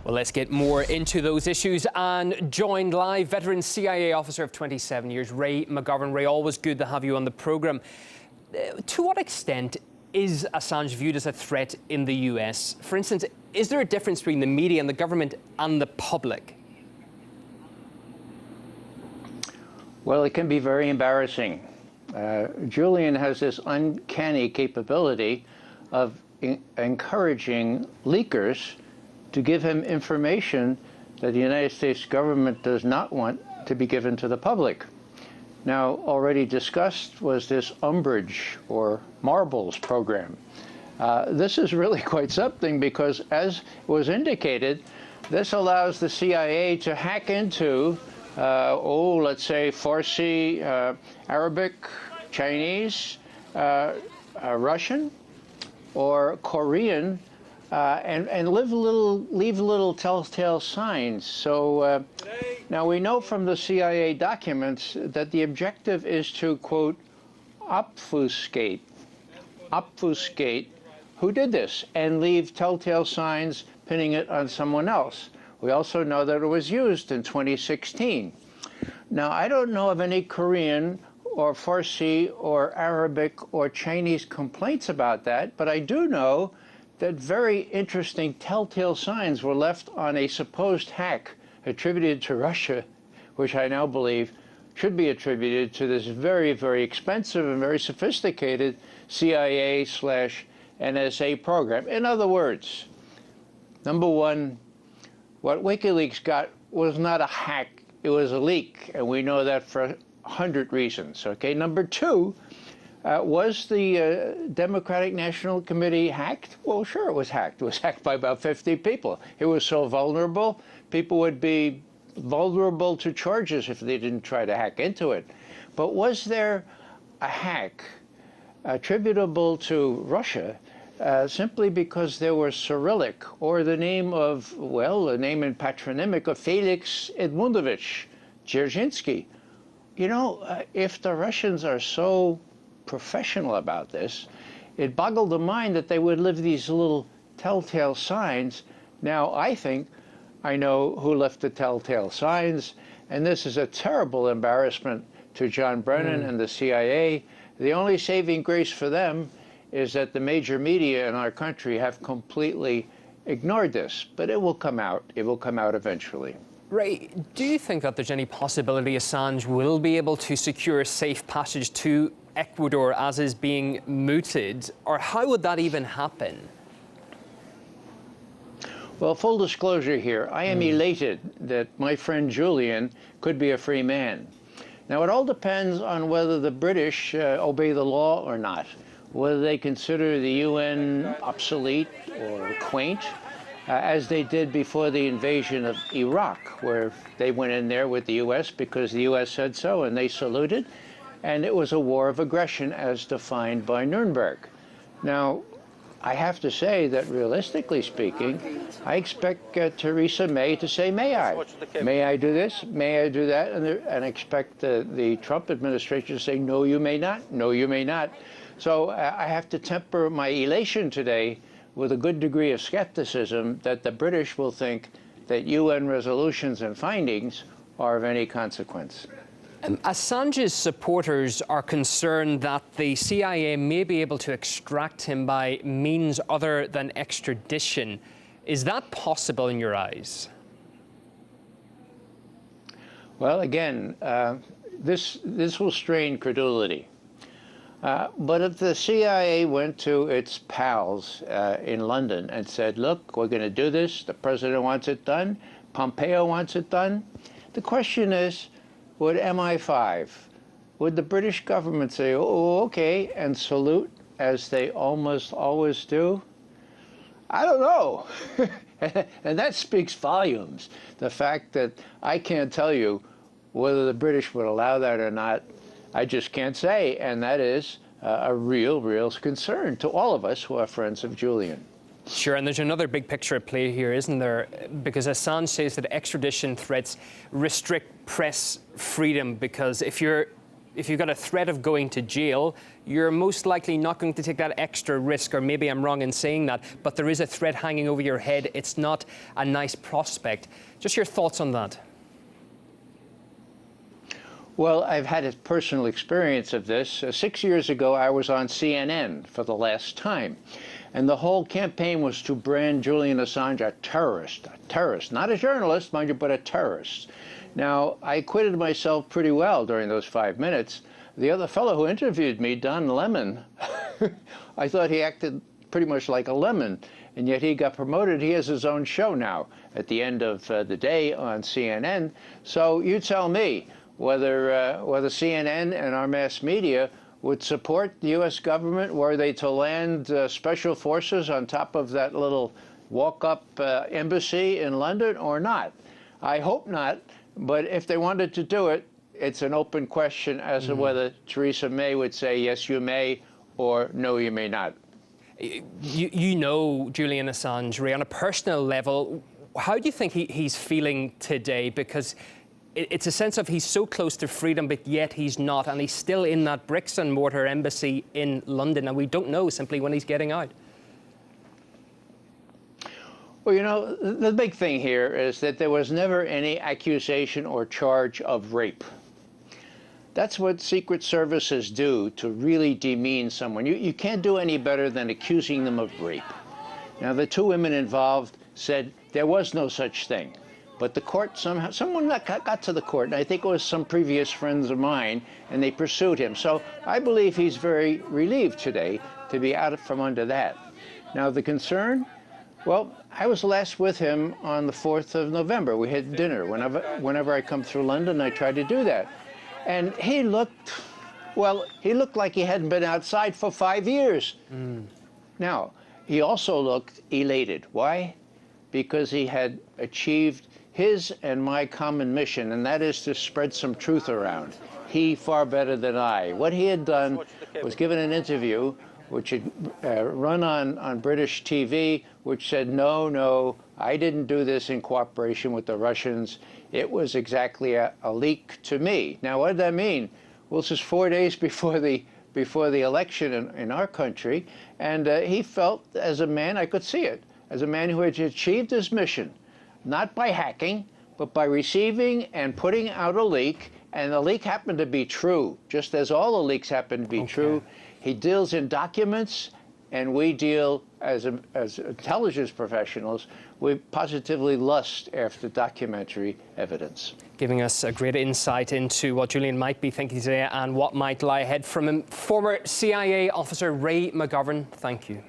Well, let's get more into those issues and joined live veteran CIA officer of 27 years, Ray McGovern. Ray, always good to have you on the programme. To what extent is Assange viewed as a threat in the US? For instance, is there a difference between the media and the government and the public? Well, it can be very embarrassing. Julian has this uncanny capability of encouraging leakers to give him information that the United States government does not want to be given to the public. Now, already discussed was this umbrage or marbles program. This is really quite something because, as was indicated, this allows the CIA to hack into, let's say Farsi, Arabic, Chinese, Russian, or Korean, and leave little telltale signs. So now we know from the CIA documents that the objective is to, quote, obfuscate who did this and leave telltale signs pinning it on someone else. We also know that it was used in 2016. Now, I don't know of any Korean or Farsi or Arabic or Chinese complaints about that, but I do know that very interesting telltale signs were left on a supposed hack attributed to Russia, which I now believe should be attributed to this very, very expensive and very sophisticated CIA/NSA program. In other words, number one, what WikiLeaks got was not a hack, it was a leak, and we know that for 100 reasons, okay? Number two, was the Democratic National Committee hacked? Well, sure, it was hacked. It was hacked by about 50 people. It was so vulnerable, people would be vulnerable to charges if they didn't try to hack into it. But was there a hack attributable to Russia simply because there was Cyrillic or the name of, well, the name and patronymic of Felix Edmundovich Dzerzhinsky? You know, if the Russians are so professional about this, it boggled the mind that they would leave these little telltale signs. Now, I think I know who left the telltale signs, and this is a terrible embarrassment to John Brennan and the CIA. The only saving grace for them is that the major media in our country have completely ignored this, but it will come out. It will come out eventually. Ray, do you think that there's any possibility Assange will be able to secure a safe passage to Ecuador as is being mooted, or how would that even happen? Well, full disclosure here, I am elated that my friend Julian could be a free man. Now, it all depends on whether the British obey the law or not, whether they consider the UN obsolete or quaint, as they did before the invasion of Iraq, where they went in there with the U.S. because the U.S. said so, and they saluted. And it was a war of aggression as defined by Nuremberg. Now, I have to say that realistically speaking, I expect Theresa May to say, may I? May I do this? May I do that? And I expect the Trump administration to say, no, you may not. No, you may not. So I have to temper my elation today with a good degree of skepticism that the British will think that UN resolutions and findings are of any consequence. Assange's supporters are concerned that the CIA may be able to extract him by means other than extradition. Is that possible in your eyes? Well, again, this will strain credulity. But if the CIA went to its pals in London and said, look, we're going to do this, the president wants it done, Pompeo wants it done, the question is, would MI5, would the British government say, oh, okay, and salute as they almost always do? I don't know. And that speaks volumes. The fact that I can't tell you whether the British would allow that or not, I just can't say. And that is a real concern to all of us who are friends of Julian. Sure, and there's another big picture at play here, isn't there? Because Assange says that extradition threats restrict press freedom, because if you're if you've got a threat of going to jail, you're most likely not going to take that extra risk, or maybe I'm wrong in saying that, but there is a threat hanging over your head. It's not a nice prospect. Just your thoughts on that. Well, I've had a personal experience of this. 6 years ago, I was on CNN for the last time, and the whole campaign was to brand Julian Assange a terrorist, not a journalist, mind you, but a terrorist. Now, I acquitted myself pretty well during those 5 minutes. The other fellow who interviewed me, Don Lemon, I thought he acted pretty much like a lemon, and yet he got promoted. He has his own show now at the end of the day on CNN. So you tell me whether CNN and our mass media would support the U.S. government were they to land special forces on top of that little walk-up embassy in London or not. I hope not, but if they wanted to do it, it's an open question as to whether Theresa May would say, yes, you may, or no, you may not. You know Julian Assange, Ray, on a personal level. How do you think he's feeling today? Because it's a sense of he's so close to freedom, but yet he's not, and he's still in that bricks and mortar embassy in London, and we don't know simply when he's getting out. Well, you know, the big thing here is that there was never any accusation or charge of rape. That's what Secret Services do to really demean someone. You can't do any better than accusing them of rape. Now, the two women involved said there was no such thing. But the court somehow, someone got to the court, and I think it was some previous friends of mine, and they pursued him. So I believe he's very relieved today to be out from under that. Now, the concern? Well, I was last with him on the 4th of November. We had dinner. Whenever I come through London, I try to do that. And he looked, well, he looked like he hadn't been outside for 5 years. Now, he also looked elated. Why? Because he had achieved his and my common mission, and that is to spread some truth around. He far better than I. What he had done was given an interview which had run on British TV, which said, no, I didn't do this in cooperation with the Russians. It was exactly a leak to me. Now, what did that mean? Well, this is 4 days before the election in our country, and he felt, as a man, I could see it, as a man who had achieved his mission, not by hacking, but by receiving and putting out a leak, and the leak happened to be true, just as all the leaks happen to be true. He deals in documents, and we deal, as intelligence professionals, we positively lust after documentary evidence. Giving us a great insight into what Julian might be thinking today and what might lie ahead from him. Former CIA officer Ray McGovern, thank you.